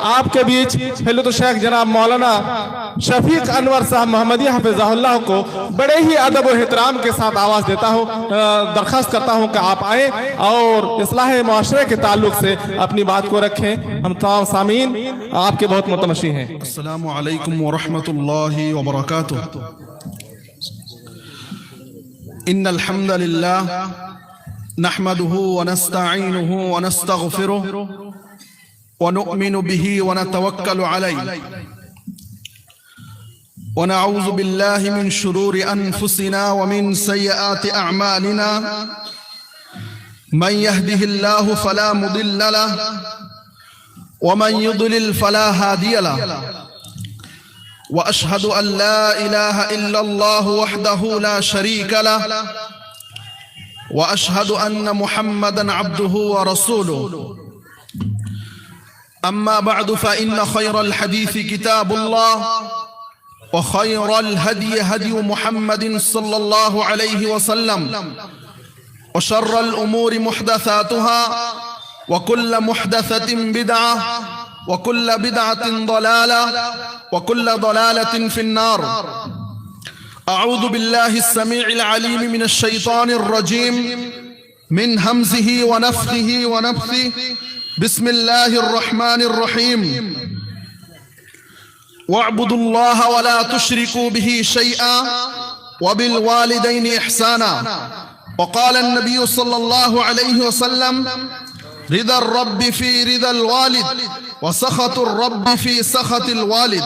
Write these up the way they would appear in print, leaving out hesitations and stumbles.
आपके बीच हिलत शेख जनाब मौलाना शफीक अनवर साहब मोहम्मदी हफिज़हुल्लाह को बड़े ही अदब और एहतराम के साथ आवाज देता हूँ, दरख्वास्त करता हूँ कि आप आए और इस्लाह मुआशरे के ताल्लुक से अपनी बात को रखें। हम तमाम सामीन आपके बहुत मुतमशी हैं। अस्सलामु अलैकुम व रहमतुल्लाहि व बरकातुहू। इन्नल हम्दलिल्लाह नहमदुहु व नस्तईनुहु व नस्तगफिरुहु व नु'मिनु बिही व नतवक्कलु अलैहि व नऊज़ु बिल्लाहि मिन शुरूरि अनफुसिना व मिन सय्यिआति अअमालिना मन यहदिहिल्लाहु फला मुदिल्ल लहु व मन युद्लिल फला हादिय लहु व अशहदु अन ला इलाहा इल्लल्लाहु वहदहु ला शरीका लहु व अशहदु अन्न मुहम्मदन अब्दुहु व रसूलुहु। अम्मा बअदु फ़इन्न खैरल हदीसी किताबुल्लाह व खैरल हदी हदी मुहम्मदिन सल्लल्लाहु अलैहि वसल्लम व शर्रल उमूरि मुहदसातुहा व कुल्ल मुहदसतिन बिदअह व कुल्ल बिदअतिन दलालह व कुल्ल दलालतिन फिन्नार। अऊज़ु बिल्लाहि अस्समीइल अलीम मिनश शैतानिर रजीम मिन हमज़िही व नफ़्ख़िही व नफ़्सिही। बिस्मिल्लाहिर रहमानिर रहीम। वअब्दुल्लाह व ला तुश्रिकू बिही शैआ व बिल वालिदैनि इहसाना। व क़ाला अन्नबिय्यु सल्लल्लाहु अलैहि वसल्लम रिदर रब्बि फी रिदल वालिद व सख़तुर रब्बि फी सख़तिल वालिद।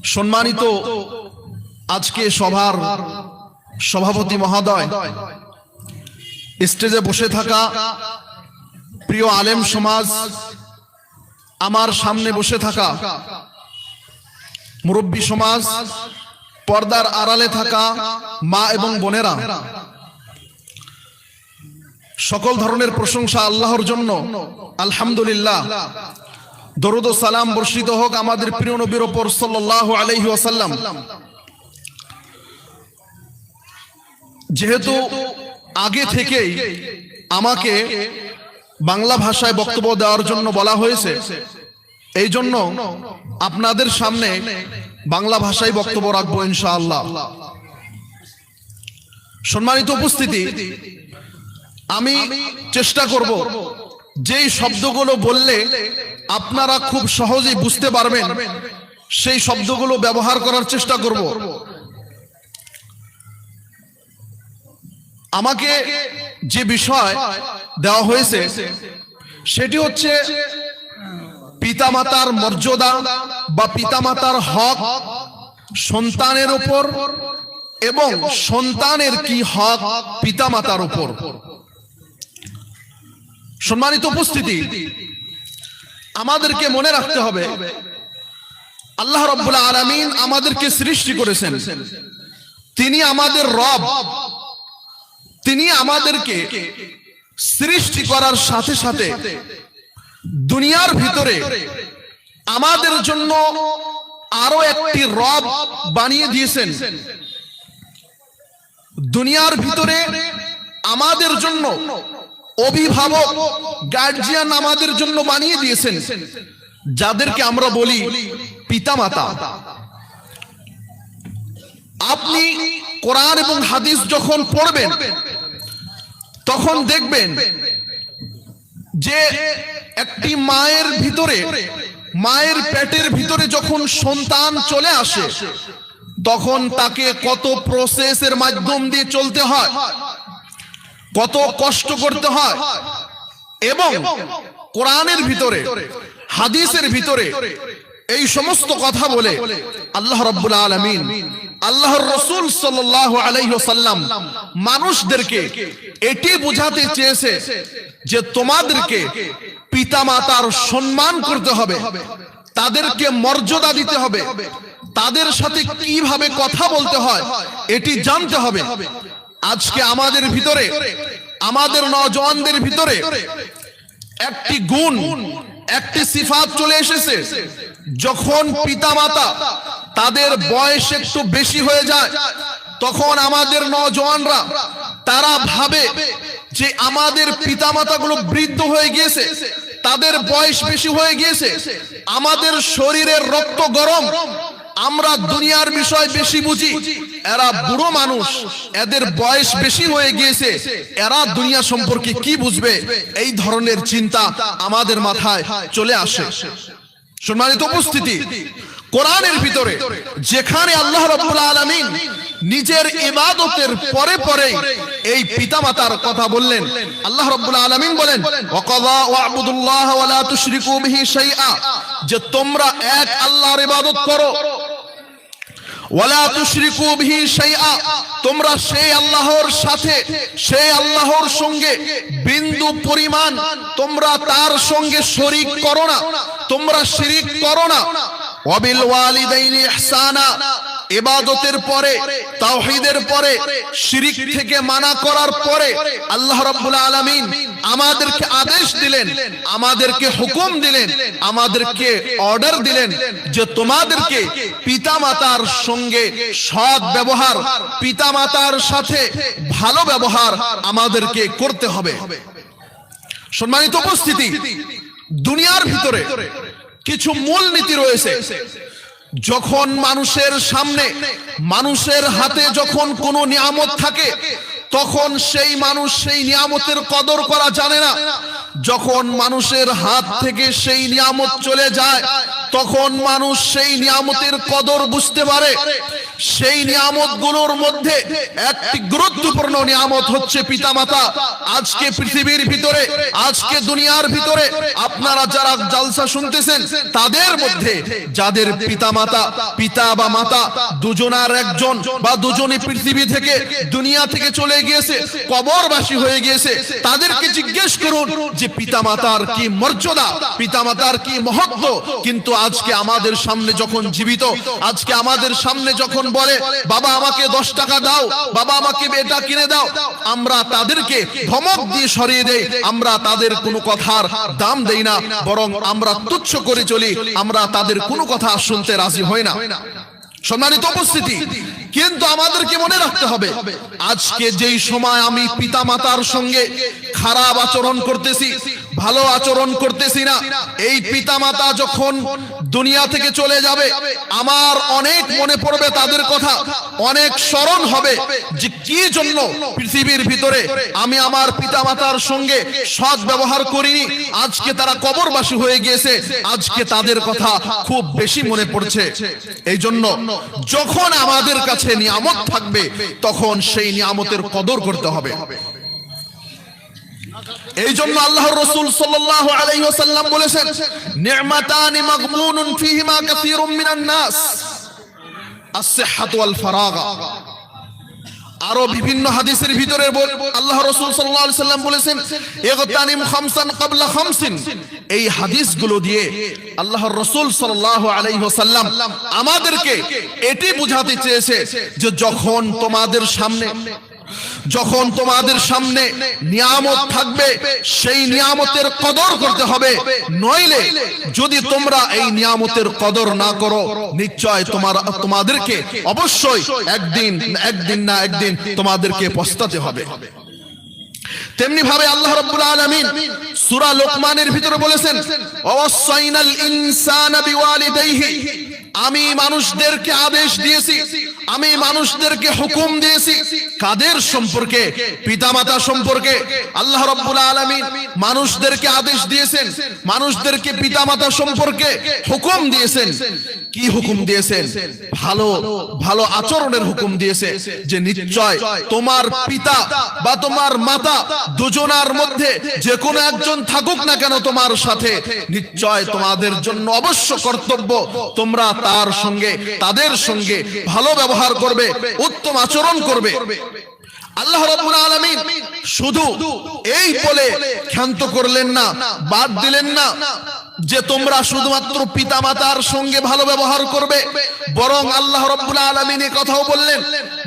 সম্মানিত আজকে সভার সভাপতি মহোদয়, স্টেজে বসে থাকা প্রিয় আলেম সমাজ, আমার সামনে বসে থাকা মুরব্বী সমাজ, পর্দার আড়ালে থাকা মা এবং বোনেরা, সকল ধরনের প্রশংসা আল্লাহর জন্য। আলহামদুলিল্লাহ। দরুদ ও সালাম বর্ষিত হোক আমাদের প্রিয় নবীর উপর সাল্লাল্লাহু আলাইহি ওয়াসাল্লাম। যেহেতু আগে থেকেই আমাকে বাংলা ভাষায় বক্তব্য দেওয়ার জন্য বলা হয়েছে, এই জন্য আপনাদের সামনে বাংলা ভাষায় বক্তব্য রাখবো ইনশাআল্লাহ। সম্মানিত উপস্থিতি, আমি চেষ্টা করব যেই শব্দগুলো বললে আপনারা খুব সহজেই বুঝতে পারবেন সেই শব্দগুলো ব্যবহার করার চেষ্টা করব। আমাকে যে বিষয় দেওয়া হয়েছে সেটি হচ্ছে পিতামাতার মর্যাদা বা পিতামাতার হক সন্তানের উপর এবং সন্তানের কি হক পিতামাতার উপর। সম্মানিত উপস্থিতি, আমাদেরকে মনে রাখতে হবে আল্লাহ রাব্বুল আলামিন আমাদেরকে সৃষ্টি করেছেন, তিনি আমাদের রব। তিনি আমাদেরকে সৃষ্টি করার সাথে সাথে দুনিয়ার ভিতরে আমাদের জন্য আরো একটি রব বানিয়ে দিয়েছেন। দুনিয়ার ভিতরে আমাদের জন্য অভিভাবক, গার্জিয়ান আমাদের জন্য বানিয়ে দিয়েছেন, যাদেরকে আমরা বলি পিতামাতা। আপনি কোরআন এবং হাদিস যখন পড়বেন তখন দেখবেন যে একটি মায়ের ভিতরে, মায়ের পেটের ভিতরে যখন সন্তান চলে আসে তখন তাকে কত প্রসেসের মাধ্যম দিয়ে চলতে হয়, কত কষ্ট করতে হয়। এবং কোরআনের ভিতরে, হাদিসের ভিতরে এই সমস্ত কথা বলে আল্লাহ রাব্বুল আলামিন, আল্লাহর রাসূল সাল্লাল্লাহু আলাইহি ওয়াসাল্লাম মানুষদেরকে এটি বোঝাতে চেয়েছে যে তোমাদেরকে পিতামাতার সম্মান করতে হবে, তাদেরকে মর্যাদা দিতে হবে, তাদের সাথে কিভাবে কথা বলতে হয় এটি জানতে হবে। আজকে আমাদের ভিতরে, আমাদের নওজওয়ানদের ভিতরে একটি গুণ, একটি সিফাত চলে এসেছে। যখন পিতামাতা তাদের বয়স একটু বেশি হয়ে যায় তখন আমাদের নওজওয়ানরা তারা ভাবে যে আমাদের পিতামাতাগুলো বৃদ্ধ হয়ে গিয়েছে, তাদের বয়স বেশি হয়ে গিয়েছে, আমাদের শরীরের রক্ত গরম, আমরা দুনিয়ার বিষয় বেশি বুঝি, এরা বুড়ো মানুষ, এদের বয়স বেশি হয়ে গিয়েছে, এরা দুনিয়া সম্পর্কে কি বুঝবে, এই ধরনের চিন্তা আমাদের মাথায় চলে আসে। সম্মানিত উপস্থিতি, কোরআনের ভিতরে যেখানে আল্লাহ রাব্বুল আলামিন নিজের ইবাদতের পরে পরে এই পিতামাতার কথা বললেন, আল্লাহ রাব্বুল আলামিন বলেন ওয়াকাযা ওয়া'বুদুল্লাহ ওয়া লা তুশরিকু বিহি শাইআ, যে তোমরা এক আল্লাহর ইবাদত করো, ওয়ালা তুশরিকু বিহি শাইআ, তোমরা সেই আল্লাহর সাথে, সেই আল্লাহর সঙ্গে বিন্দু পরিমাণ তোমরা তার সঙ্গে শরীক করো না, তোমরা শিরিক করো না। ওয়াবিল ওয়ালিদাইনি ইহসানা, ইবাদতের পরে, তাওহীদের পরে, শিরিক থেকে মানা করার পরে আল্লাহ রাব্বুল আলামিন আমাদেরকে আদেশ দিলেন, আমাদেরকে হুকুম দিলেন, আমাদেরকে অর্ডার দিলেন যে তোমাদেরকে পিতামাতার সঙ্গে সৎ ব্যবহার, পিতামাতার সাথে ভালো ব্যবহার আমাদেরকে করতে হবে। সম্মানিত উপস্থিতি, দুনিয়ার ভিতরে কিছু মূলনীতি রয়েছে। যখন মানুষের সামনে, মানুষের হাতে যখন কোনো নিয়ামত থাকে, তখন সেই মানুষ সেই নিয়ামতের কদর করা জানে না। যখন মানুষের হাত থেকে সেই নিয়ামত চলে যায়, তখন মানুষ সেই নিয়ামতের কদর বুঝতে পারে। সেই নিয়ামতগুলোর মধ্যে একটি গুরুত্বপূর্ণ নিয়ামত হচ্ছে পিতামাতা। আজকে পৃথিবীর ভিতরে, আজকে দুনিয়ার ভিতরে আপনারা যারা জালসা শুনতেছেন, তাদের মধ্যে যাদের পিতামাতা, পিতা বা মাতা দুজনার একজন বা দুজনই পৃথিবী থেকে, দুনিয়া থেকে চলে গিয়েছে, কবরবাসী হয়ে গিয়েছে, তাদেরকে জিজ্ঞেস করুন যে পিতামাতার কি মর্যাদা, পিতামাতার কি মহত্ব। কিন্তু আজকে আমাদের সামনে যখন জীবিত, আজকে আমাদের সামনে যখন বলে বাবা আমাকে 10 টাকা দাও, বাবা আমাকে এটা কিনে দাও, আমরা তাদেরকে ধমক দিয়ে সরিয়ে দেই, আমরা তাদের কোনো কথার দাম দেই না, বরং আমরা তুচ্ছ করে চলি, আমরা তাদের কোনো কথা শুনতে রাজি হই না। সম্মানিত উপস্থিতি, কিন্তু আমাদেরকে মনে রাখতে হবে, আজকে যেই সময় আমি পিতামাতার সঙ্গে খারাপ আচরণ করতেছি, ভালো আচরণ করতেছি না, এই পিতামাতা যখন দুনিয়া থেকে চলে যাবে, আমার অনেক মনে পড়বে তাদের কথা, অনেক স্মরণ হবে যে কি জন্য পৃথিবীর ভিতরে আমি আমার পিতামাতার সঙ্গে সৎ ব্যবহার করিনি, আজকে তারা কবরবাসী হয়ে গিয়েছে, আজকে তাদের কথা খুব বেশি মনে পড়ছে। এই জন্য যখন আমাদের কাছে নিয়ামত থাকবে, তখন সেই নিয়ামতের কদর করতে হবে। এই জন্য আল্লাহর রাসূল সাল্লাল্লাহু আলাইহি ওয়াসাল্লাম বলেছেন, নি'মাতানি মাগবুনুন ফীহিমা কাসীরুম মিনান নাস, আস-সিহহাতু ওয়াল ফারাগা। আরো বিভিন্ন হাদিসের ভিতরে আল্লাহর রাসূল সাল্লাল্লাহু আলাইহি ওয়াসাল্লাম বলেছেন, ইগতানিম খামসান ক্বাবলা খামসিন। এই হাদিসগুলো দিয়ে আল্লাহর রাসূল সাল্লাল্লাহু আলাইহি ওয়াসাল্লাম আমাদেরকে এটি বোঝাতে চেয়েছে যে যখন তোমাদের সামনে নিয়ামত থাকবে, সেই নিয়ামতের কদর করতে হবে, নইলে যদি তোমরা এই নিয়ামতের কদর না করো, নিশ্চয় তোমাদেরকে অবশ্যই একদিন না একদিন তোমাদেরকে পস্তাতে হবে। তেমনি ভাবে আল্লাহ রাব্বুল আলামিন সূরা লোকমানের ভিতরে বলেছেন, ওয়াসাইনাল ইনসানা বিওয়ালিদাইহি, আমি মানুষদেরকে আদেশ দিয়েছি, আমি মানুষদেরকে হুকুম দিয়েছি। কাদের সম্পর্কে? পিতামাতা সম্পর্কে। আল্লাহ রাব্বুল আলামিন মানুষদেরকে আদেশ দিয়েছেন, মানুষদেরকে পিতামাতা সম্পর্কে হুকুম দিয়েছেন। কি হুকুম দিয়েছেন? ভালো আচরণের হুকুম দিয়েছে, যে নিশ্চয় তোমার পিতা বা তোমার মাতা দুজনার মধ্যে যে কোনো একজন থাকুক না কেন তোমার সাথে, নিশ্চয় তোমাদের জন্য অবশ্য কর্তব্য তোমরা তাদের সঙ্গে ভালো ব্যবহার করবে, উত্তম আচরণ করবে। আল্লাহ রাব্বুল আলামিন শুধু এই বলে ক্ষান্ত করলেন না, বাদ দিলেন না যে তোমরা শুধুমাত্র পিতামাতার সঙ্গে ভালো ব্যবহার করবে, বরং আল্লাহ রাব্বুল আলামিন এই কথাও বললেন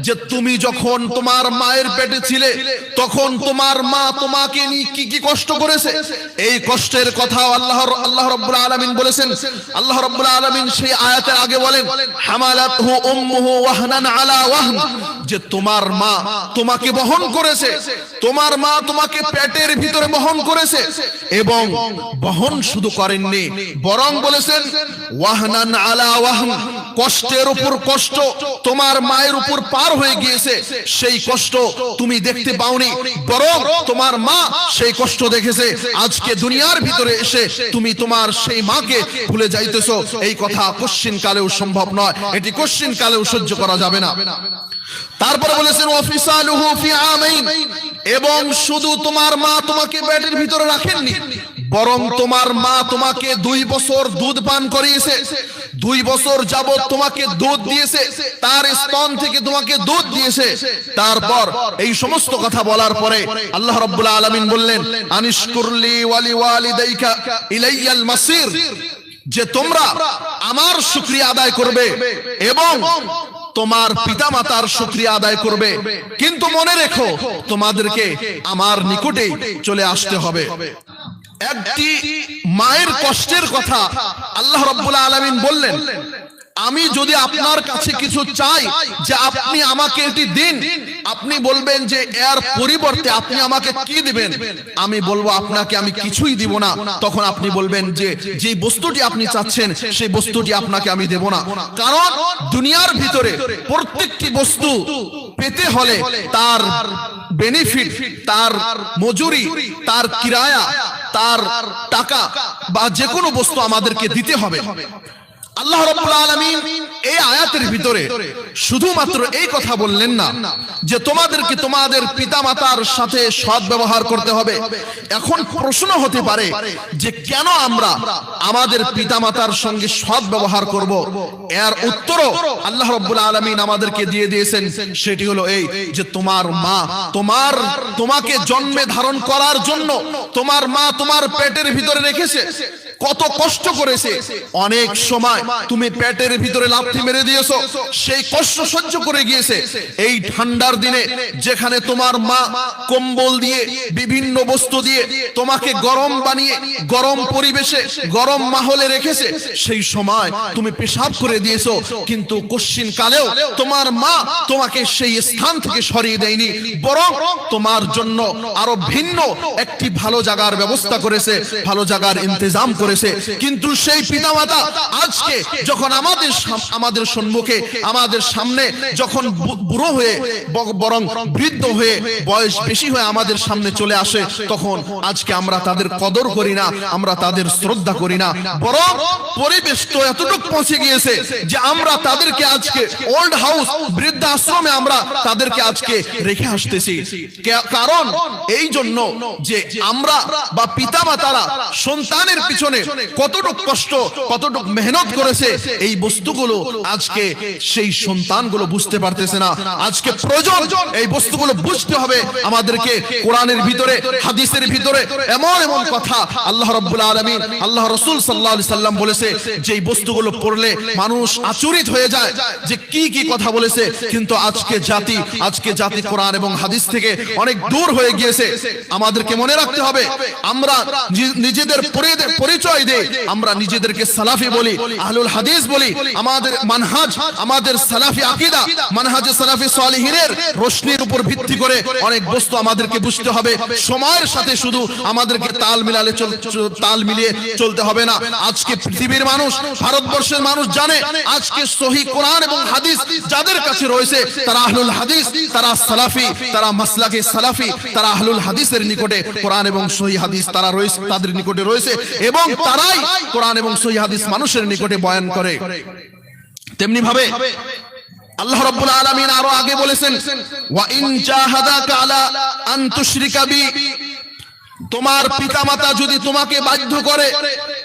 যে তুমি যখন তোমার মায়ের পেটে ছিলে, তখন তোমার মা তোমাকে নিয়ে কি কষ্ট করেছে, এই কষ্টের কথাও আল্লাহ রাব্বুল আলামিন বলেছেন। আল্লাহ রাব্বুল আলামিন সেই আয়াতের আগে বলেন, হামালাতহু উম্মুহু ওয়াহনান আলা ওয়াহন, যে তোমার মা তোমাকে বহন করেছে, তোমার মা তোমাকে পেটের ভিতরে বহন করেছে, এবং বহন শুধু করেননি, বরং বলেছেন ওয়াহনান আলা ওয়াহন, কষ্টের উপর কষ্ট তোমার মায়ের উপর পার হয়ে গিয়েছে। সেই কষ্ট তুমি দেখতে পাওনি, বরং তোমার মা সেই কষ্ট দেখেছে। আজকে দুনিয়ার ভিতরে এসে তুমি তোমার সেই মাকে ভুলে যাইতেছো, এই কথা কোশ্চিন কালেও সম্ভব নয়, এটি কোশ্চিন কালেও সহ্য করা যাবে না। তারপরে বলেছেন ওয়াফিসালুহু ফি আমাইন, এবং শুধু তোমার মা তোমাকে পেটের ভিতরে রাখেননি, বরং তোমার মা তোমাকে 2 বছর দুধ পান করিয়েছে, 2 বছর যাবত তোমাকে দুধ দিয়েছে, তার স্তন থেকে তোমাকে দুধ দিয়েছে। তারপর এই সমস্ত কথা বলার পরে আল্লাহ রাব্বুল আলামিন বললেন আনিশকুরলি ওয়ালি ওয়ালিদাইকা ইলাইয়াল মাসির, যে তোমরা আমার শুকরিয়া আদায় করবে এবং তোমার পিতামাতার শুকরিয়া আদায় করবে, কিন্তু মনে রেখো তোমাদেরকে আমার নিকটে চলে আসতে হবে। একটি মায়ের কষ্টের কথা আল্লাহ রাব্বুল আলামিন বললেন, আমি যদি আপনার কাছে কিছু চাই যে আপনি আমাকে এটি দিন, আপনি বলবেন যে এর পরিবর্তে আপনি আমাকে কি দিবেন, আমি বলবো আপনাকে আমি কিছুই দিব না। তখন আপনি বলবেন যে যে বস্তুটি আপনি চাচ্ছেন সেই বস্তুটি আপনাকে আমি দেব না। কারণ দুনিয়ার ভিতরে প্রত্যেকটি বস্তু পেতে হলে তার বেনিফিট, তার মজুরি, তার কিরায়া, তার টাকা বা যে কোনো বস্তু আমাদেরকে দিতে হবে। আল্লাহ রাব্বুল আলামিন এই আয়াতের ভিতরে শুধুমাত্র এই কথা বললেন না যে তোমাদেরকে তোমাদের পিতামাতার সাথে সৎ ব্যবহার করতে হবে। এখন প্রশ্ন হতে পারে যে কেন আমরা আমাদের পিতামাতার সঙ্গে সৎ ব্যবহার করব? এর উত্তরও আল্লাহ রাব্বুল আলামিন আমাদেরকে দিয়ে দিয়েছেন। সেটি হলো এই যে তোমার মা তোমাকে জন্মে ধারণ করার জন্য তোমার মা তোমার পেটের ভিতরে রেখেছে, কত কষ্ট করেছে। অনেক সময় তুমি পেটের ভিতরে লাথি মেরে দিয়েছো, সেই কষ্ট সহ্য করে গিয়েছে। এই ঠান্ডার দিনে যেখানে তোমার মা কম্বল দিয়ে বিভিন্ন বস্তু দিয়ে তোমাকে গরম বানিয়ে গরম পরিবেশে গরম মাহলে রেখেছে, সেই সময় তুমি পেশাব করে দিয়েছো, কিন্তু কোশ্চিন কালেও তোমার মা তোমাকে সেই স্থান থেকে সরিয়ে দেয়নি, বরং তোমার জন্য আরো ভিন্ন একটি ভালো জায়গার ব্যবস্থা করেছে, ভালো জায়গার ইন্তজাম করেছে। কিন্তু সেই পিতামাতা আজকে যখন আমাদের সম্মুখে, আমাদের সামনে যখন বুড়ো হয়ে বরং বৃদ্ধ হয়ে বয়স বেশি হয়ে আমাদের সামনে চলে আসে, তখন আজকে আমরা তাদের কদর করি না, আমরা তাদের শ্রদ্ধা করি না, বরং পরিবেশ তো এতটুকু পৌঁছে গিয়েছে যে আমরা তাদেরকে আজকে ওল্ড হাউস, বৃদ্ধাশ্রমে আমরা তাদেরকে আজকে রেখে আসতেছি। কারণ এই জন্য যে আমরা বা পিতামাতারা সন্তানের পিছনে কতটুকু কষ্ট, কতটুকু মেহনত করেছে, এই বস্তুগুলো আজকে সেই সন্তানগুলো বুঝতে পারতেছে না। আজকে প্রয়োজন এই বস্তুগুলো বুঝতে হবে আমাদেরকে। কোরআনের ভিতরে, হাদিসের ভিতরে এমন এমন কথা আল্লাহ রাব্বুল আলামিন, আল্লাহ রাসূল সাল্লাল্লাহু আলাইহি সাল্লাম বলেছে, যে এই বস্তুগুলো পড়লে মানুষ আচরিত হয়ে যায় যে কি কি কথা বলেছে। কিন্তু আজকে জাতি কোরআন এবং হাদিস থেকে অনেক দূর হয়ে গিয়েছে। আমাদেরকে মনে রাখতে হবে, আমরা নিজেদের পরিচয় দেই, আমরা নিজেদেরকে সালাফি বলি, আহলুল হাদিস বলি। আমাদের মানহাজ, আমাদের সালাফি আকীদা, মানহাজে সালাফি সালিহিনের রোশনির উপর ভিত্তি করে অনেক বস্তু আমাদেরকে বুঝতে হবে। সময়ের সাথে শুধু আমাদেরকে তাল মিলিয়ে চলতে হবে না। আজকে পৃথিবীর মানুষ, ভারতবর্ষের মানুষ জানে আজকে সহিহ কোরআন এবং হাদিস যাদের কাছে রয়েছে তারা আহলুল হাদিস, তারা সালাফি, তারা মাসলাকে সালাফি, তারা আহলুল হাদিসের নিকটে কোরআন এবং সহিহ হাদিস তারা রয়েছে, তাদের নিকটে রয়েছে, এবং তারাই কোরআন এবং সহিহ হাদিস মানুষের নিকটে বয়ান করে। তেমনি ভাবে আল্লাহ রাব্বুল আলামিন আরো আগে বলেছেন ওয়া ইন জাহাদাকা আলা আন তুশরিকা বি, তোমার পিতামাতা যদি তোমাকে বাধ্য করে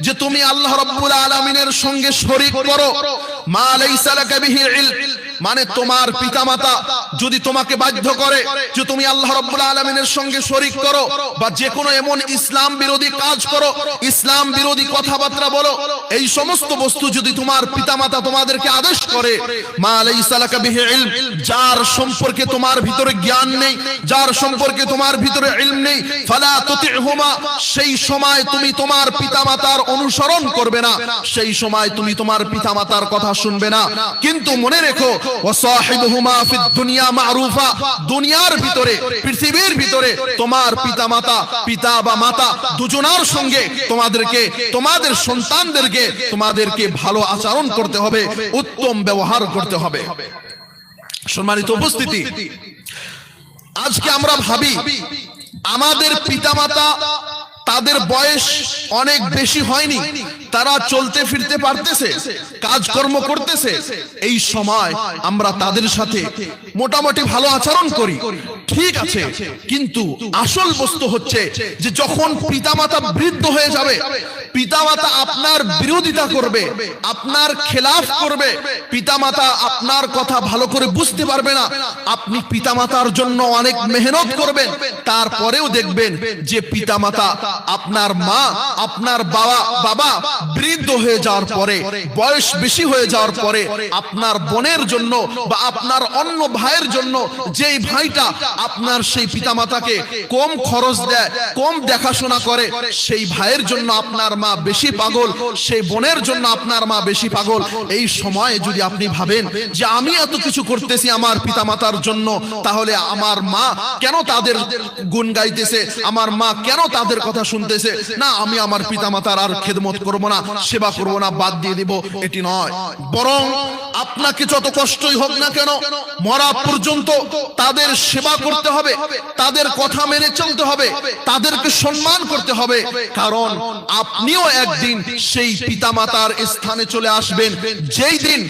যে তুমি আল্লাহ রাব্বুল আলামিনের সঙ্গে শরীক করো, মা লাইসা লাকা বিহি ইলম, মানে তোমার পিতামাতা যদি তোমাকে বাধ্য করে যে তুমি আল্লাহ রাব্বুল আলামিনের সঙ্গে শরীক করো বা যে কোনো এমন ইসলাম বিরোধী কাজ করো, ইসলাম বিরোধী কথাবার্তা বলো, এই সমস্ত বস্তু যদি তোমার পিতামাতা তোমাদেরকে আদেশ করে, মা লাইসা লাকা বিহি ইলম, যার সম্পর্কে তোমার ভিতরে জ্ঞান নেই, যার সম্পর্কে তোমার ভিতরে ইলম নেই, ফালা তুতিহুমা, সেই সময় তুমি তোমার পিতামাতার অনুসরণ করবে না, সেই সময় তুমি তোমার পিতামাতার কথা শুনবে না। কিন্তু মনে রেখো ওয়াসাহিবুহুমা ফিদ দুনিয়া মারুফা, দুনিয়ার ভিতরে পৃথিবীর ভিতরে তোমার পিতামাতা, পিতা বা মাতা দুজনার সঙ্গে তোমাদের সন্তানদেরকে ভালো আচরণ করতে হবে, উত্তম ব্যবহার করতে হবে। সম্মানিত উপস্থিতি, আজকে আমরা ভাবি আমাদের পিতামাতা, তাদের বয়স অনেক বেশি হয়নি, তারা চলতে ফিরতে পারতেছে, কাজকর্ম করতেছে, এই সময় আমরা তাদের সাথে মোটামুটি ভালো আচরণ করি, ঠিক আছে। কিন্তু আসল বস্তু হচ্ছে যে যখন পিতামাতা বৃদ্ধ হয়ে যাবে, পিতামাতা আপনার বিরোধিতা করবে, আপনার খেলাফ করবে, পিতামাতা আপনার কথা ভালো করে বুঝতে পারবে না, আপনি পিতামাতার জন্য অনেক মেহনত করবেন, তারপরেও দেখবেন যে পিতামাতা, আপনার মা, আপনার বাবা বৃদ্ধ হয়ে যাওয়ার পরে, বয়স বেশি হয়ে যাওয়ার পরে, আপনার বোনের জন্য বা আপনার অন্য ভাইয়ের জন্য, যেই ভাইটা আপনার সেই পিতামাতাকে কম খরচ দেয়, কম দেখাশোনা করে, সেই ভাইয়ের জন্য আপনার মা বেশি পাগল, সেই বোনের জন্য আপনার মা বেশি পাগল। এই সময়ে যদি আপনি ভাবেন যে আমি এত কিছু করতেছি আমার পিতামাতার জন্য, তাহলে আমার মা কেন তাদের গুণ গাইতেছে, আমার মা কেন তাদের কথা শুনতেছে, না আমি আমার পিতামাতার আর খেদমত করব না, সেবা করব না, বাদ দিয়ে দিব, এটি নয়। বরং আপনাকে যত কষ্টই হোক না কেন, মরা পর্যন্ত তাদের সেবা করতে হবে, তাদের কথা মেনে চলতে হবে, তাদেরকে সম্মান করতে হবে, কারণ আপনিও একদিন সেই পিতামাতার স্থানে চলে আসবেন, যেই দিন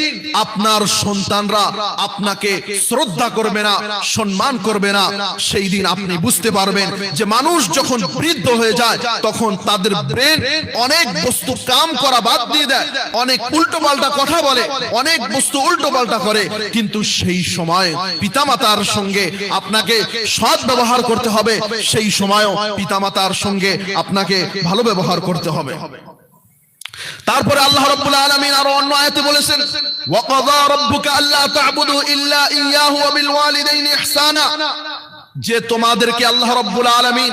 আপনার সন্তানরা আপনাকে শ্রদ্ধা করবে না, সম্মান করবে না। সেই দিন আপনি বুঝতে পারবেন যে মানুষ যখন বৃদ্ধ হয়ে যায়, তখন তাদের ব্রেন অনেক বস্তু কাম করা বাদ দিয়ে দেয়, অনেক উল্টো পাল্টা কথা বলে, অনেক বস্তু উল্টো পাল্টা করে। কিন্তু সেই সময় পিতামাতার সঙ্গে আপনাকে সৎ ব্যবহার করতে হবে, সেই সময়ও পিতামাতার সঙ্গে আপনাকে ভালো ব্যবহার করতে হবে। তারপরে আল্লাহ রাব্বুল আলামিন আরো অন্য আয়াতে বলেছেন, ওয়াকাযা রাব্বুকা আল্লা তা'বুদু ইল্লা ইয়্যাহু ওয়া বিল ওয়ালিদাইনি ইহসানা, যে তোমাদেরকে আল্লাহ রাব্বুল আলামিন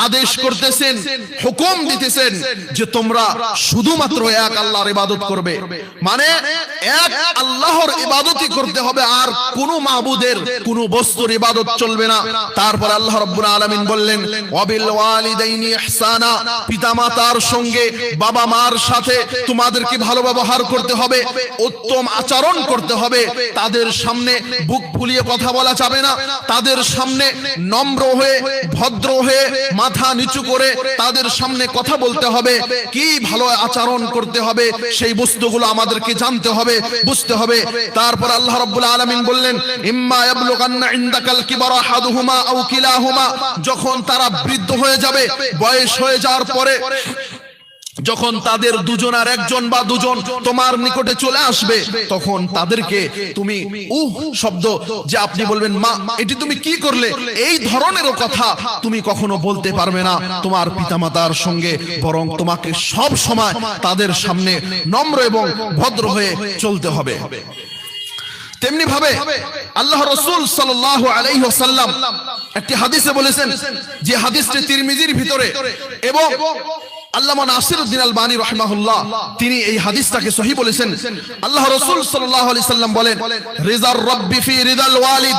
আদেশ করতেছেন, হুকুম দিতেছেন যে তোমরা শুধুমাত্র এক আল্লাহর ইবাদত করবে, মানে এক আল্লাহর ইবাদতই করতে হবে, আর কোনো মাবুদের কোনো বস্তুর ইবাদত চলবে না। তারপর আল্লাহ রাব্বুল আলামিন বললেন, ওয়াবিল ওয়ালিদাইনি ইহসানা, পিতামাতার সঙ্গে, বাবা মার সাথে তোমাদেরকে ভালো ব্যবহার করতে হবে, উত্তম আচরণ করতে হবে, তাদের সামনে বুক ফুলিয়ে কথা বলা যাবে না, তাদের সামনে নম্র হয়ে, ভদ্র হয়ে, মাথা নিচু করে তাদের সামনে কথা বলতে হবে, কি ভালো আচরণ করতে হবে, সেই বস্তুগুলো আমাদেরকে জানতে হবে, বুঝতে হবে। তারপর আল্লাহ রাব্বুল আলামিন বললেন, ইম্মা ইয়াবলুগান্না ইনদাকাল কিবারা আহাদুহুমা আও কিলাহুমা, যখন তারা বৃদ্ধ হয়ে যাবে, বয়স হয়ে যাওয়ার পরে, যখন তাদের দুজনার একজন বা দুজন তোমার নিকটে চলে আসবে, তখন তাদেরকে তুমি শব্দ, যে আপনি বলবেন মা এটি তুমি কি করলে, এই ধরনেরও কথা তুমি কখনো বলতে পারবে না তোমার পিতামাতার সঙ্গে, বরং তোমাকে সব সময় তাদের সামনে নম্র এবং ভদ্র হয়ে চলতে হবে। তেমনি ভাবে আল্লাহ রাসূল সাল্লাল্লাহু আলাইহি ওয়াসাল্লাম একটি হাদিসে বলেছেন, যে হাদিসটি তিরমিজির ভিতরে, এবং আল্লামা নাসিরউদ্দিন আলবানী রাহিমাহুল্লাহ তিনি এই হাদিসটাকে সহিহ বলেছেন। আল্লাহ রাসূল সাল্লাল্লাহু আলাইহি ওয়াসাল্লাম বলেন, রিজার রাব্বি ফি রিদাল ওয়ালিদ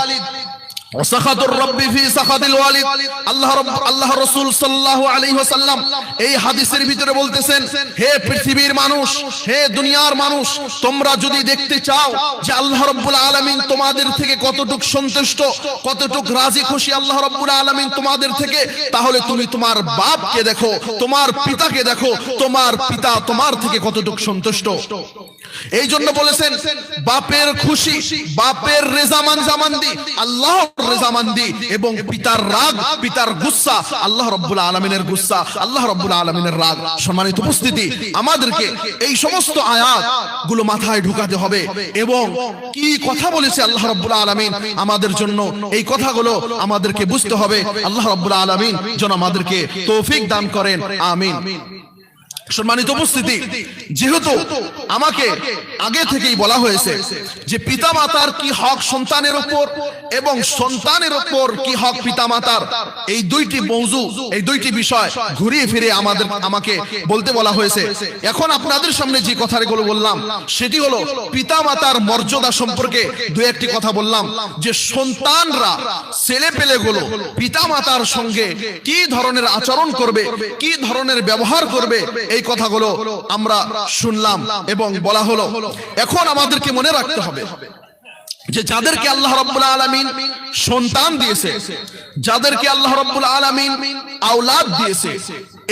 ওয়া সাখাতুর রাব্বি ফি সাখাতিল ওয়ালিদ। আল্লাহ রাসূল সাল্লাল্লাহু আলাইহি ওয়াসাল্লাম এই হাদিসের ভিতরে বলতেছেন, হে পৃথিবীর মানুষ, হে দুনিয়ার মানুষ, তোমরা যদি দেখতে চাও যে আল্লাহ রাব্বুল আলামিন তোমাদের থেকে কতটুকু সন্তুষ্ট, কতটুকু রাজি খুশি আল্লাহ রাব্বুল আলামিন তোমাদের থেকে, তাহলে তুমি তোমার বাপকে দেখো, তোমার পিতাকে দেখো, তোমার পিতা তোমার থেকে কতটুকু সন্তুষ্ট। এই জন্য বলেছেন, বাপের খুশি, বাপের রেজামান্দি, আল্লাহর রেজামান্দি, এবং পিতার রাগ, পিতার গুসা আল্লাহ রাব্বুল আলামিনের গুসা, আল্লাহ রাব্বুল আলামিনের রাগ। সম্মানিত উপস্থিতি, আমাদেরকে এই সমস্ত আয়াত গুলো মাথায় ঢুকাতে হবে, এবং কি কথা বলেছে আল্লাহ রাব্বুল আলামিন আমাদের জন্য, এই কথাগুলো আমাদেরকে বুঝতে হবে। আল্লাহ রাব্বুল আলামিন যেন আমাদেরকে তৌফিক দান করেন, আমিন। সম্মানিত উপস্থিতি, যেহেতু আমাকে আগে থেকেই বলা হয়েছে যে পিতামাতার কি হক সন্তানের উপর এবং সন্তানের উপর কি হক পিতামাতার, এই দুইটি মৌজু, এই দুইটি বিষয় ঘুরিয়ে ফিরে আমাকে বলতে বলা হয়েছে। এখন আপনাদের সামনে যে কথাগুলো বললাম সেটি হলো পিতামাতার মর্যাদা সম্পর্কে দুই একটি কথা বললাম, যে সন্তানরা, ছেলে পেলেগুলো পিতামাতার সঙ্গে কি ধরনের আচরণ করবে, কি ধরনের ব্যবহার করবে, এই কথাগুলো আমরা শুনলাম এবং বলা হলো। এখন আমাদেরকে মনে রাখতে হবে যে যাদেরকে আল্লাহ রাব্বুল আলামিন সন্তান দিয়েছে, যাদেরকে আল্লাহ রাব্বুল আলামিন আওলাদ দিয়েছে,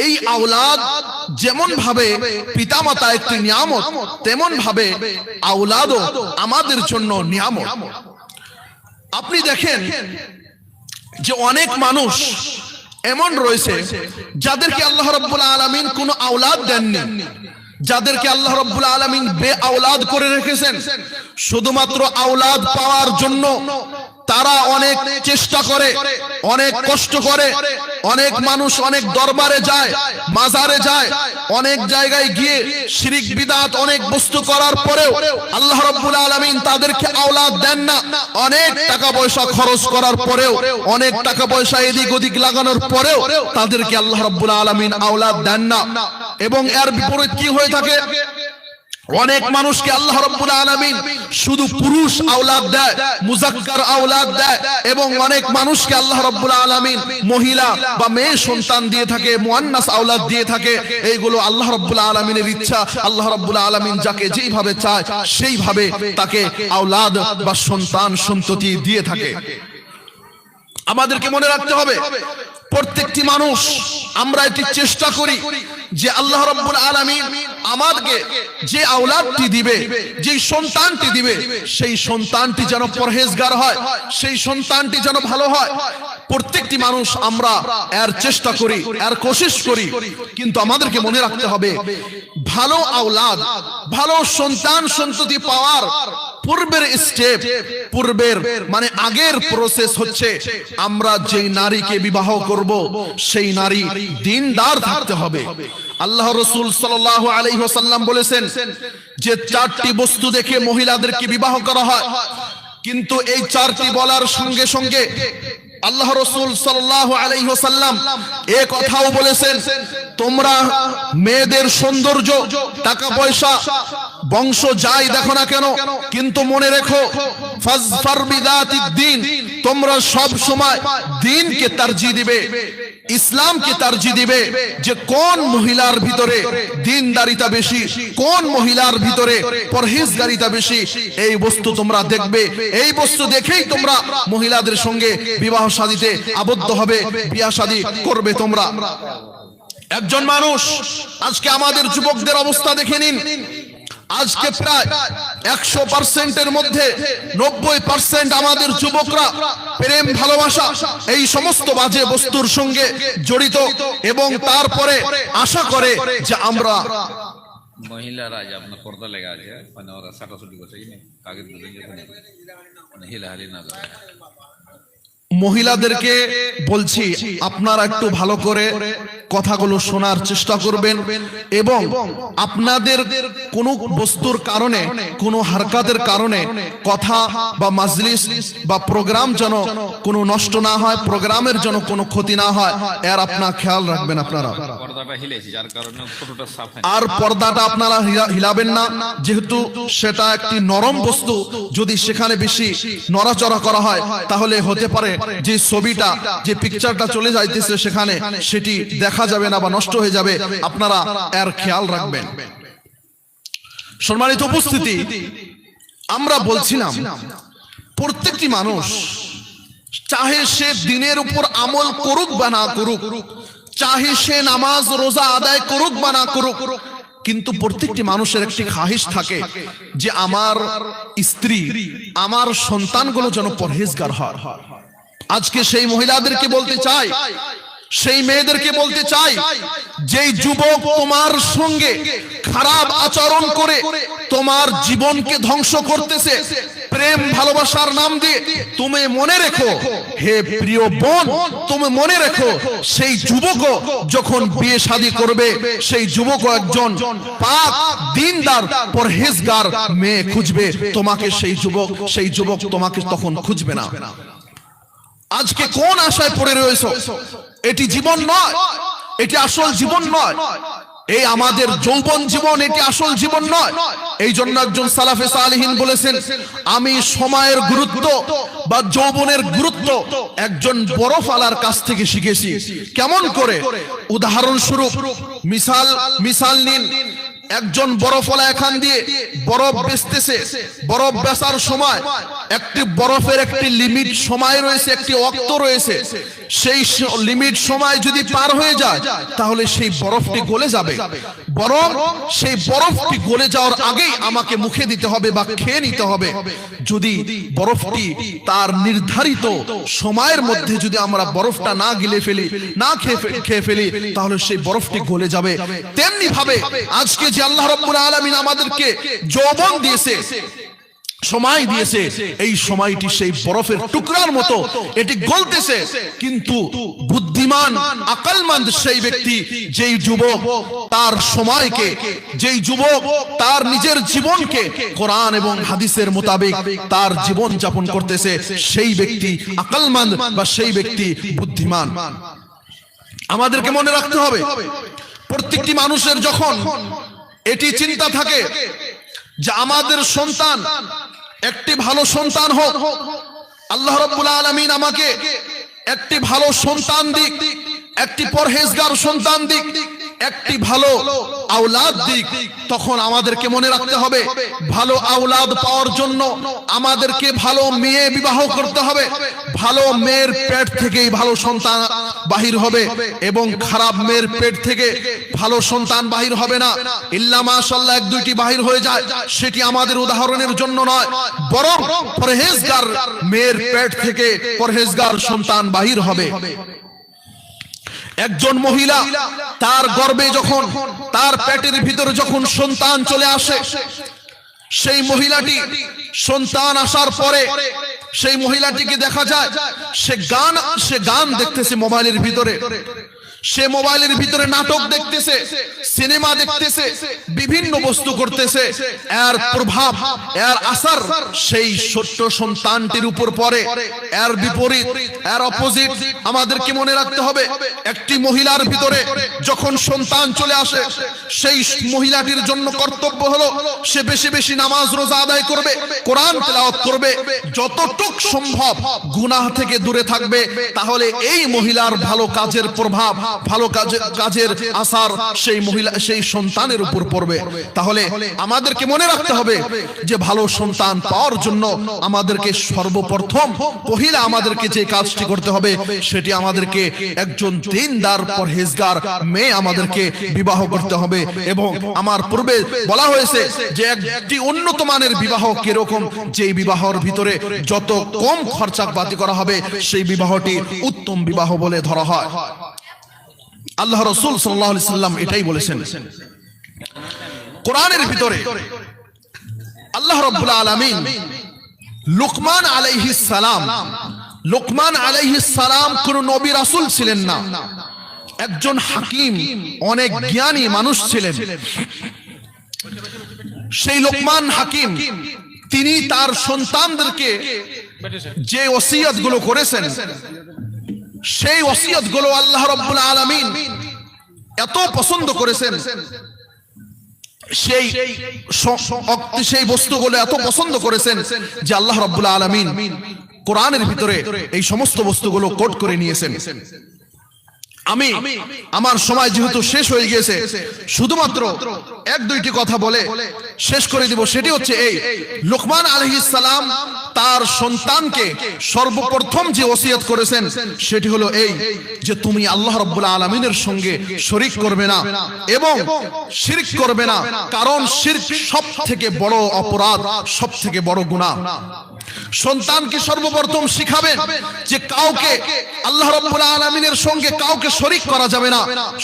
এই আওলাদ যেমন ভাবে পিতামাতা একটি নিয়ামত, তেমন ভাবে আওলাদও আমাদের জন্য নিয়ামত। আপনি দেখেন যে অনেক মানুষ এমন রয়েছে যাদেরকে আল্লাহ রাব্বুল আলামিন কোনো আওলাদ দেননি, যাদেরকে আল্লাহ রাব্বুল আলামিন বেআওলাদ করে রেখেছেন। শুধুমাত্র আওলাদ পাওয়ার জন্য তারা অনেক চেষ্টা করে, অনেক কষ্ট করে, অনেক মানুষ অনেক দরবারে যায়, মাজারে যায়, অনেক জায়গায় গিয়ে শিরক বিদআত অনেক বস্তু করার পরেও আল্লাহ রাব্বুল আলামিন তাদেরকে আওলাদ দেন না। অনেক টাকা পয়সা খরচ করার পরেও, অনেক টাকা পয়সা এদিক ওদিক লাগানোর পরেও তাদেরকে আল্লাহ রাব্বুল আলামিন আওলাদ দেন না। এবং এর বিপরীত কি হয়ে থাকে, অনেক মানুষকে আল্লাহ রাব্বুল আলামিন শুধু পুরুষ আওলাদ দেয়, মুজাক্কার আওলাদ দেয়, এবং অনেক মানুষকে আল্লাহ রাব্বুল আলামিন মহিলা বা মেয়ে সন্তান দিয়ে থাকে, মুআন্নাস আওলাদ দিয়ে থাকে। এইগুলো আল্লাহ রাব্বুল আলামিনের ইচ্ছা। আল্লাহ রাব্বুল আলামিন যাকে যেইভাবে চায় সেইভাবে তাকে আওলাদ বা সন্তান সন্ততি দিয়ে থাকে। আমাদেরকে মনে রাখতে হবে প্রত্যেকটি মানুষ আমরা এটি চেষ্টা করি যে আল্লাহ রাব্বুল আলামিন আমাদেরকে যে আওলাদটি দিবে, যে সন্তানটি দিবে, সেই সন্তানটি যেন পরহেজগার হয়, সেই সন্তানটি যেন ভালো হয়। প্রত্যেকটি মানুষ আমরা এর চেষ্টা করি, এর কোশিশ করি, কিন্তু আমাদেরকে মনে রাখতে হবে ভালো আওলাদ, ভালো সন্তান সন্ততি পাওয়ার পূর্বের স্টেপ, পূর্বের মানে আগের প্রসেস হচ্ছে আমরা যেই নারীকে বিবাহ করব সেই নারী দ্বীনদার থাকতে হবে। আল্লাহ রাসূল সাল্লাল্লাহু আলাইহি ওয়াসাল্লাম বলেছেন যে চারটি বস্তু দেখে মহিলাদেরকে বিবাহ করা হয়, কিন্তু এই চারটি বলার সঙ্গে সঙ্গে আল্লাহ রাসূল সাল্লাল্লাহু আলাইহি ওয়াসাল্লাম এই কথাও বলেছেন, তোমরা মেয়েদের সৌন্দর্য, টাকা পয়সা, বংশ যাই দেখো না কেন, কিন্তু মনে রেখো ফাজফার বিযাতিদ দ্বীন, তোমরা সব সময় দ্বীনকে তারজিহ দিবে, ইসলামকে তারজিহ দিবে। যে কোন মহিলার ভিতরে দ্বীনদারিতা বেশি, কোন মহিলার ভিতরে পরহেজগারিতা বেশি, এই বস্তু তোমরা দেখবে। এই বস্তু দেখেই তোমরা মহিলাদের সঙ্গে বিবাহ শাদীতে আবদ্ধ হবে, বিয়ে শাদী করবে তোমরা। একজন মানুষ, আজকে আমাদের যুবকদের অবস্থা দেখে নিন, আজকে প্রায় 100%-এর মধ্যে 90% আমাদের যুবকরা প্রেম, ভালোবাসা, এই সমস্ত বাজে বস্তুর সঙ্গে জড়িত, এবং তারপরে আশা করে যে আমরা মহিলারা যে আপনার পর্দা লেগে আছে, মানে ওরা সাটাছুটি করছে, কাগজ হিলাহালি না করে। মহিলাদেরকে বলছি আপনারা একটু ভালো করে কথাগুলো শোনার চেষ্টা করবেন, এবং আপনাদের কোনো বস্তুর কারণে, কোনো হারকাতের কারণে কথা বা মাজলিস বা প্রোগ্রাম যেন কোনো নষ্ট না হয়, প্রোগ্রামের যেন কোনো ক্ষতি না হয়, এর আপনারা খেয়াল রাখবেন। আপনারা পর্দাটা হিলেছি, যার কারণে ফটোটা সাফ হয়। আর পর্দাটা আপনারা হিলাবেন না, যেহেতু সেটা একটি নরম বস্তু, যদি সেখানে বেশি নড়াচড়া করা হয় তাহলে হতে পারে যে ছবিটা, যে পিকচারটা চলে যাইতেছে সেখানে, সেটি দেখা যাবে না বা নষ্ট হয়ে যাবে। আপনারা এর খেয়াল রাখবেন। সম্মানিত উপস্থিতি, আমরা বলছিলাম প্রত্যেকটি মানুষ চাহে সে দিনের উপর আমল করুক বা না করুক, চাহে সে নামাজ রোজা আদায় করুক বা না করুক, কিন্তু প্রত্যেকটি মানুষের একটি খাহিশ থাকে যে আমার স্ত্রী, আমার সন্তানগুলো যেন পরহেজগার হয়। আজকে সেই মহিলাদেরকে বলতে চাই, সেই মেয়েদেরকে বলতে চাই, যেই যুবক তোমার সঙ্গে খারাপ আচরণ করে তোমার জীবনকে ধ্বংস করতেছে, প্রেম ভালোবাসার নাম দিয়ে তুমি মনে রেখো, হে প্রিয় বোন, তুমি মনে রেখো সেই যুবকও যখন বিয়ে শাদী করবে, সেই যুবকও একজন পাক দিনদার পরহেজগার মেয়ে খুঁজবে। তোমাকে সেই যুবক তোমাকে তখন খুঁজবে না। আজকে কোন আশায় পড়ে রয়েছো? এটি জীবন নয়, এটি আসল জীবন নয়। এই আমাদের যৌবন জীবন, এটি আসল জীবন নয়। এই জন্য একজন সালাফে সালেহিন বলেছেন, আমি সময়ের গুরুত্ব বা যৌবনের গুরুত্ব একজন বরফওয়ালার কাছ থেকে শিখেছি। কেমন করে? উদাহরণস্বরূপ মিসাল নিন, একজন বরফওয়ালা এখান দিয়ে বরফ বেচতেছে। বরফ বেচার সময় একটি বরফের একটি লিমিট সময় রয়েছে, একটি ওয়াক্ত রয়েছে। সেই লিমিট সময় যদি পার হয়ে যায় তাহলে সেই বরফটি গলে যাবে। বরং সেই বরফটি গলে যাওয়ার আগেই আমাকে মুখে দিতে হবে বা খেয়ে নিতে হবে। যদি বরফটি তার নির্ধারিত সময়ের মধ্যে যদি আমরা বরফটা না গিলে ফেলি, না খেয়ে ফেলি, তাহলে সেই বরফটি গলে যাবে। তেমনি ভাবে আজকে যে আল্লাহ রাব্বুল আলামিন আমাদেরকে যৌবন দিয়েছে, সময় দিয়েছে, এই সময়টি সেই বরফের টুকরার মতো, এটি গলতেছে। কিন্তু বুদ্ধিমান আকলমন্দ সেই ব্যক্তি, যেই যুবক তার সময়কে, যেই যুবক তার নিজের জীবনকে কোরআন এবং হাদিসের মোতাবেক তার জীবন যাপন করতেছে, সেই ব্যক্তি আকলমন্দ বা সেই ব্যক্তি বুদ্ধিমান। আমাদেরকে মনে রাখতে হবে, প্রত্যেকটি মানুষের যখন এটি চিন্তা থাকে যে আমাদের সন্তান একটি ভালো সন্তান হোক, আল্লাহ রাব্বুল আলামিন আমাকে একটি ভালো সন্তান দিক, একটি পরহেজগার সন্তান দিক, একটি ভালো আওলাদ দিক, তখন আমাদেরকে মনে রাখতে হবে ভালো আওলাদ পাওয়ার জন্য আমাদেরকে ভালো মেয়ে বিবাহ করতে হবে। ভালো মেয়ের পেট থেকেই ভালো সন্তান বাহির হবে, এবং খারাপ মেয়ের পেট থেকে ভালো সন্তান বাহির হবে না। ইল্লা মাশাআল্লাহ এক দুইটি বাহির হয়ে যায়, সেটি আমাদের উদাহরণের জন্য নয়, বরং পরহেজগার মেয়ের পেট থেকে পরহেজগার সন্তান বাহির হবে। একজন মহিলা তার গর্ভে যখন, তার পেটের ভিতরে যখন সন্তান চলে আসে, সেই মহিলাটি সন্তান আসার পরে সেই মহিলাটিকে দেখা যায় সে গান দেখতেছে মোবাইলের ভিতরে, সে মোবাইলের ভিতরে নাটক দেখতেছে, সিনেমা দেখতেছে, বিভিন্ন বস্তু করতেছে। এর প্রভাব, এর আসার সেই ছোট্ট সন্তানটির উপর পড়ে। এর বিপরীত, এর অপোজিট আমাদেরকে মনে রাখতে হবে, একটি মহিলার ভিতরে যখন সন্তান চলে আসে, সেই মহিলাটির জন্য কর্তব্য হলো সে বেশি বেশি নামাজ রোজা আদায় করবে, কোরআন তেলাওয়াত করবে, যতটুক সম্ভব গুনাহ থেকে দূরে থাকবে। তাহলে এই মহিলার ভালো কাজের প্রভাব, ভালো কাজের আসার সেই মহিলা, সেই সন্তানের উপর পড়বে। তাহলে আমাদেরকে মনে রাখতে হবে যে ভালো সন্তান পাওয়ার জন্য আমাদেরকে সর্বপ্রথম পহিলা আমাদেরকে যে কাজটি করতে হবে, সেটি আমাদেরকে একজন দিনদার পরহেজগার মেয়ে আমাদেরকে বিবাহ করতে হবে। এবং আমার পূর্বে বলা হয়েছে যে একটি উন্নত মানের বিবাহ কিরকম, যে বিবাহের ভিতরে যত কম খরচাপাতি করা হবে সেই বিবাহটি উত্তম বিবাহ বলে ধরা হয়। আল্লাহ রাসূল সাল্লাল্লাহু আলাইহি সাল্লাম এটাই বলেছেন। কোরআনের ভিতরে আল্লাহ রাব্বুল আলামিন লুকমান আলাইহিস সালাম কোন নবী রাসূল ছিলেন না, একজন হাকিম, অনেক জ্ঞানী মানুষ ছিলেন। সেই লুকমান হাকিম, তিনি তার সন্তানদেরকে যে ওসিয়ত গুলো করেছেন, সেই ওসিয়ত গুলো আল্লাহ রাব্বুল আলামিন এত পছন্দ করেছেন, সেই বস্তুগুলো এত পছন্দ করেছেন যে আল্লাহ রাব্বুল আলামিন কোরআনের ভিতরে এই সমস্ত বস্তুগুলো কোট করে নিয়েছেন। আমি আমার সময় যেহেতু শেষ হয়ে গিয়েছে, শুধুমাত্র এক দুইটি কথা বলে শেষ করে দিব। সেটি হচ্ছে এই, লুকমান আলাইহিস সালাম তার সন্তানকে সর্বপ্রথম যে ওসিয়ত করেছেন সেটি হলো এই যে তুমি আল্লাহ রাব্বুল আলামিনের সঙ্গে শরীক করবে না এবং শিরক করবে না, কারণ শিরক সবথেকে বড় অপরাধ, সবথেকে বড় গুনাহ। সন্তানকে সর্বপ্রথম শিখাবেন যে কাউকে আল্লাহ রাব্বুল আলামিনের সঙ্গে কাউকে শরীক করা যাবে না।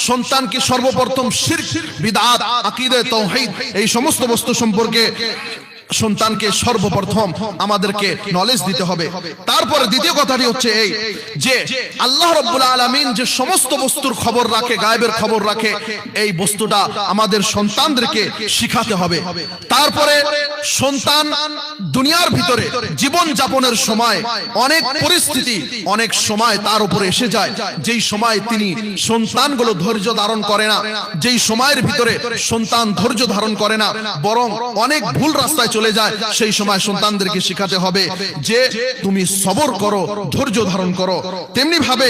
সন্তানকে সর্বপ্রথম শিরক, বিদআত, আকীদা, তাওহীদ এই সমস্ত বস্তু সম্পর্কে সন্তানকে সর্বপ্রথম আমাদেরকে নলেজ দিতে হবে। তারপরে দ্বিতীয় কথাটি হচ্ছে এই যে আল্লাহ রাব্বুল আলামিন যে সমস্ত বস্তুর খবর রাখে, গায়েবের খবর রাখে, এই বস্তুটা আমাদের সন্তানদেরকে শিখাতে হবে। তারপরে সন্তান দুনিয়ার ভিতরে জীবন যাপনের সময় অনেক পরিস্থিতি, অনেক সময় তার উপরে এসে যায়, যেই সময় তিনি সন্তানগুলো ধৈর্য ধারণ করে না, যেই সময়ের ভিতরে সন্তান ধৈর্য ধারণ করে না, বরং অনেক ভুল রাস্তায় চলে যায়, সেই সময় সন্তানদেরকে শিখাতে হবে যে তুমি সবর করো, ধৈর্য ধারণ করো। তেমনি ভাবে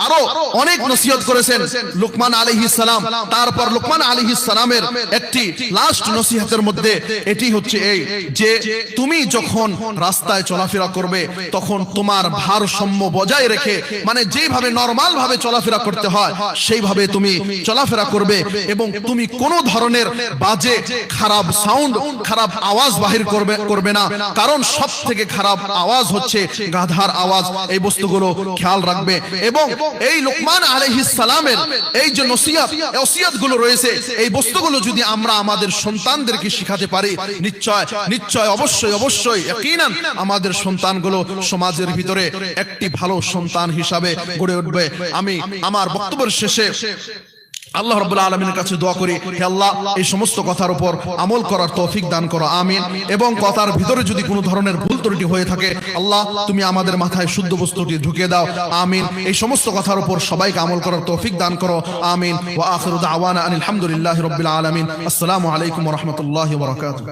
আরো অনেক নসিহত করেছেন লুকমান আলাইহিস সালাম। তারপর লুকমান আলাইহিস সালামের একটি লাস্ট নসিহতের মধ্যে এটি হচ্ছে এই যে তুমি যখন রাস্তায় চলাফেরা করবে তখন তোমার ভারসাম্য বজায় রেখে, মানে যেভাবে নরমাল ভাবে চলাফেরা করতে হয় সেইভাবে তুমি চলাফেরা করবে, এবং তুমি কোনো ধরনের বাজে খারাপ সাউন্ড, খারাপ আওয়াজ বাহির করবে না, কারণ সব থেকে খারাপ আওয়াজ হচ্ছে গাধার আওয়াজ। এই বস্তুগুলো খেয়াল রাখবে। এবং এই লুকমান আলাইহিস সালামের এই যে নসিহত, ওসিয়ত গুলো রয়েছে, এই বস্তুগুলো যদি আমরা আমাদের সন্তানদেরকে শিখাতে পারি, নিশ্চয় নিশ্চয় অবশ্যই অবশ্যই ইয়াকিনান আমাদের সন্তানগুলো সমাজের ভিতরে একটি ভালো সন্তান হিসাবে গড়ে উঠবে। আমি আমার বক্তব্যের শেষে আল্লাহ রাব্বুল আলামিনের কাছে দোয়া করি, হে আল্লাহ এই সমস্ত কথার উপর আমল করার তৌফিক দান করো, আমিন। এবং কথার ভিতরে যদি কোনো ধরনের ভুল ত্রুটি হয়ে থাকে, আল্লাহ তুমি আমাদের মাথায় শুদ্ধ বস্তুটি ঢুকিয়ে দাও, আমিন। এই সমস্ত কথার উপর সবাইকে আমল করার তৌফিক দান করো, আমিন। ওয়া আখিরু দাওয়ানা আনিল হামদুলিল্লাহি রাব্বিল আলামিন। আসসালামু আলাইকুম ওয়া রাহমাতুল্লাহি ওয়া বারাকাতুহু।